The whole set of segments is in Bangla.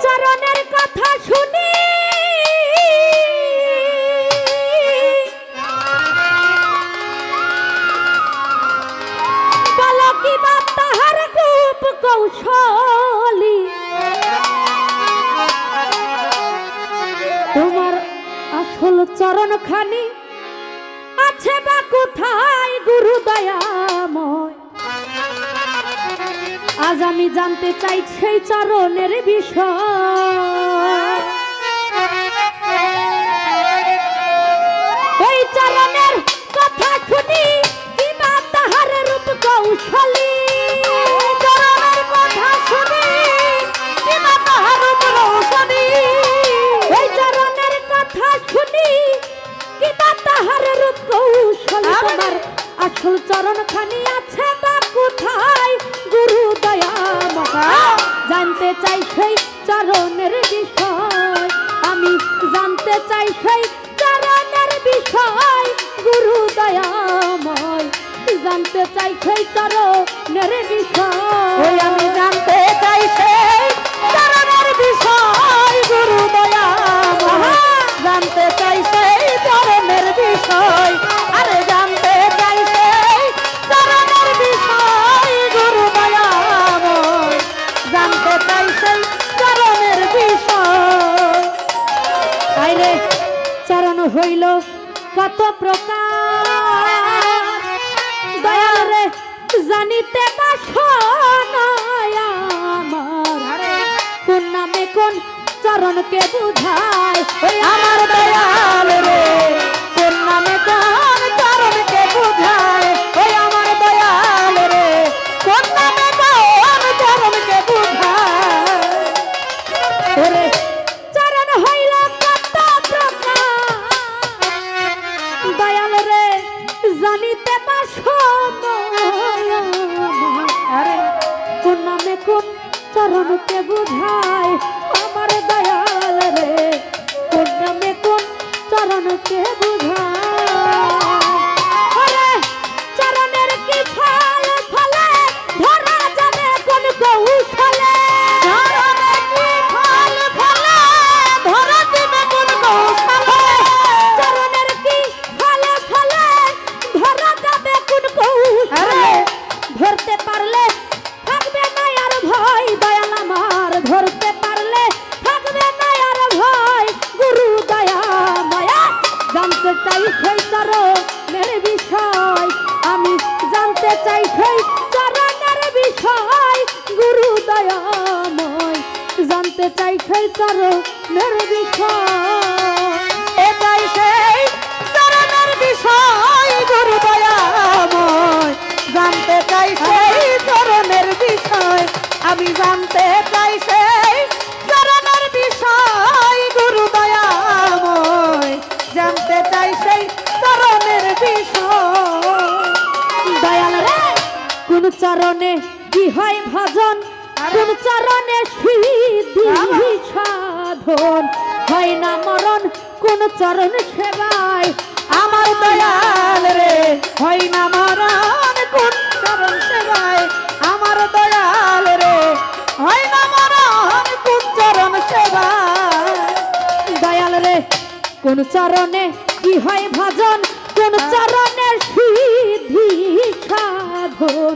চরণের কথা শুনি বলো কি বা তাহার রূপ কৌশলী তোমার আসল চরণ খানি আছে বা কোথায় গুরু দয়াময় আজ আমি জানতে চাই সেই চরণের বিষয় ওই চরণের কথা শুনি কিবা তাহার রূপ কৌশলী চরণের কথা শুনি কিবা তাহার রূপ কৌশলী ওই চরণের কথা শুনি কিবা তাহার রূপ কৌশলী তোমার আসল চরণ খানি আছে বা কোথায় গুরু দয়াময় জানতে চাই সেই চরণের বিষয় আমি জানতে চাই সেই চরণের বিষয় গুরু দয়াময় জানতে চাই সেই চরণের বিষয় আমি জানতে চাই সেই চরণের বিষয় গুরু দয়াময় জানতে চাই সেই চরণের বিষয় আরে জানতে চাই সেই চরণের বিষয় গুরু দয়াময় জানতে চাই সেই চরণের বিষয় আইরে চরণ হইল কত প্রকার দয়াল রে জানিতে বাসনায় আমার কোন নামে কোন চরণকে বুঝায় ওই আমার দয়াল রে কোন নামে কোন চরণকে বুঝায় ওই আমার দয়াল রে কোন নামে কোন চরণকে বুঝায় ওরে চরণ হইল কত প্রকার দয়াল রে জানিতে বাসনায় আরে কোন নামে কোন চরণকে বুঝায় আমার দয়াল রে কোন নামে কোন চরণকে বুঝায় চরণের কি ফল ফলে ধরা যাবে কোন কৌশলে চরণে কি ফল ফলে ধরা দিবে কোন কৌশলে চরণের কি ফল ফলে ধরা যাবে কোন কৌশলে ধরতে পারলে থাকবে না আর ভয় দয়াল আমার ধরতে পারলে থাকবে না আর ভয় গুরু দয়াময় জানতে চাই সেই চরণের বিষয় আমি জানতে চাই সেই চরণের বিষয় গুরু দয়াময় জানতে চাই সেই চরণের বিষয় এটাই সেই চরণের বিষয় গুরু দয়াময় জানতে চাই সেই চরণের বিষয় আমি জানতে চাই সেই চরণের বিষয় গুরু দয়াময় জানতে চাই সেই চরণের বিষয় দয়াল রে কোন চরণে কি হয় ভজন কোন চরণে সিদ্ধি সাধন হয় না মরণ কোন চরণ সেবায় আমার দয়াল রে হয় না মরণ কোন চরণ সেবায় আমার দয়াল রে হয় না মরণ কোন চরণ সেবায় দয়াল রে কোন চরণে কি হয় ভজন কোন চরণে সিদ্ধি সাধন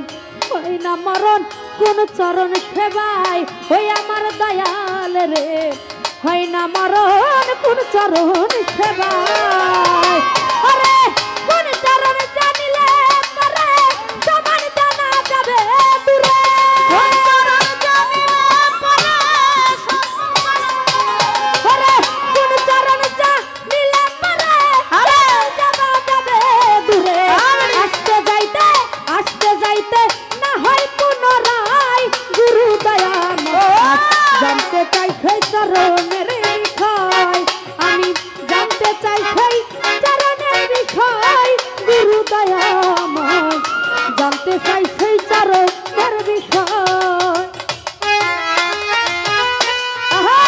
হয় না মরণ কোন চরণ সেবায় ওই আমার দয়াল রে হয় না মরণ কোন চরণ সেবায় আরে কোন চরণ জানিলে পরে সমান জানা যাবে দূরে কোন চরণ জানিলে পরে আরে কোন চরণ জানিলে পরে আরে জানা যাবে দূরে আসতে যাইতে না হয় পুনরায় গুরু দয়াময় জানতে চাই সেই চরণের বিষয় আমি জানতে চাই সেই চরণের বিষয় গুরু দয়াময় জানতে চাই সেই চরণের বিষয় আহা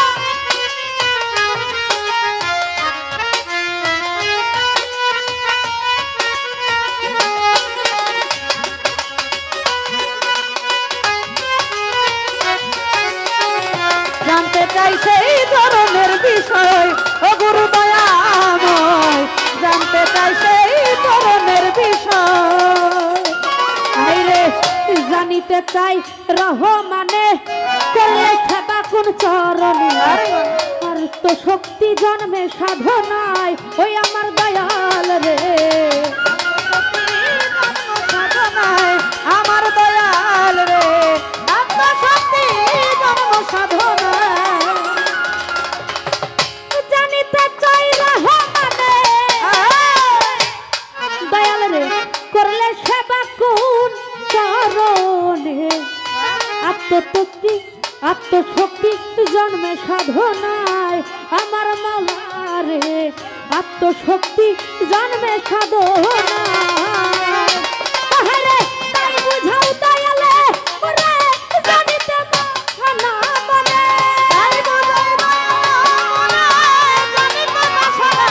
জানতে চাই সেই চরণের বিষয় ও গুরু দয়াময় জানতে চাই সেই চরণের বিষয় আইরে জানিতে চাই রহমানে করলে সেবা কোন চরণে আর তো শক্তি জন্মে সাধনায় ওই আমার দয়াল রে সাধনায় আমার দয়াল রে আত্মশক্তি জন্ম সাধনায় জানিতে চাই রহমানে দয়াল রে করলে সেবা কোন চরণে আত্মশক্তি জন্মে সাধনায় আমার মাওলা রে আত্মশক্তি জন্মে সাধনায় আহারে তাই বুঝাও দয়ালে ওরে জানিতে না মনে তাই বুঝাও দয়ালে জানিতে বাসনা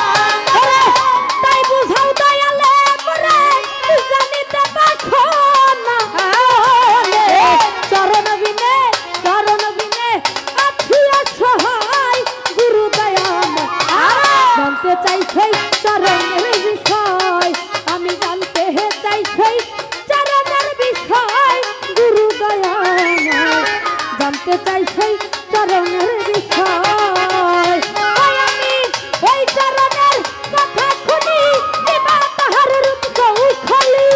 ওরে তাই বুঝাও দয়ালে ওরে জানিতে পাখো না চরণ বিনে আছি অসহায় গুরু দয়াম জানতে চাই সেই চরণের বিষয় আমি জানতে চাই সেই চরণের বিষয় গুরু দয়াম জানতে চাই সেই চরণের বিষয় ওই আমি ওই চরণের কথা শুনি কিবা তাহার রূপ কৌশলী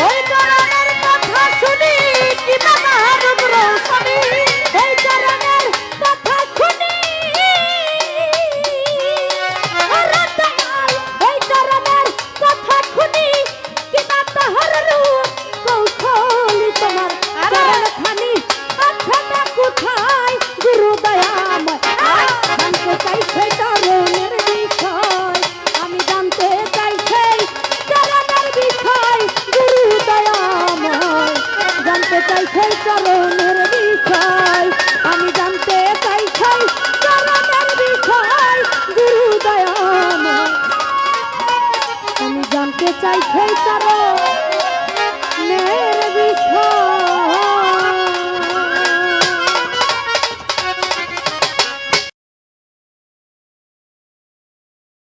ওই চরণের কথা শুনি কিবা তাহার রূপ রৌশনী ওই চরণের কথা শুনি ওরে দয়াল ওই চরণের কথা শুনি কিবা তাহার রূপ কৌশলী তোমার চরণ খানি আছে না কোথায় গুরু দয়াম জানতে চাই সেই চরণের বিষয় আমি জানতে চাই সেই চরণের বিষয় গুরু দয়াম জানতে চাই সেই চরণের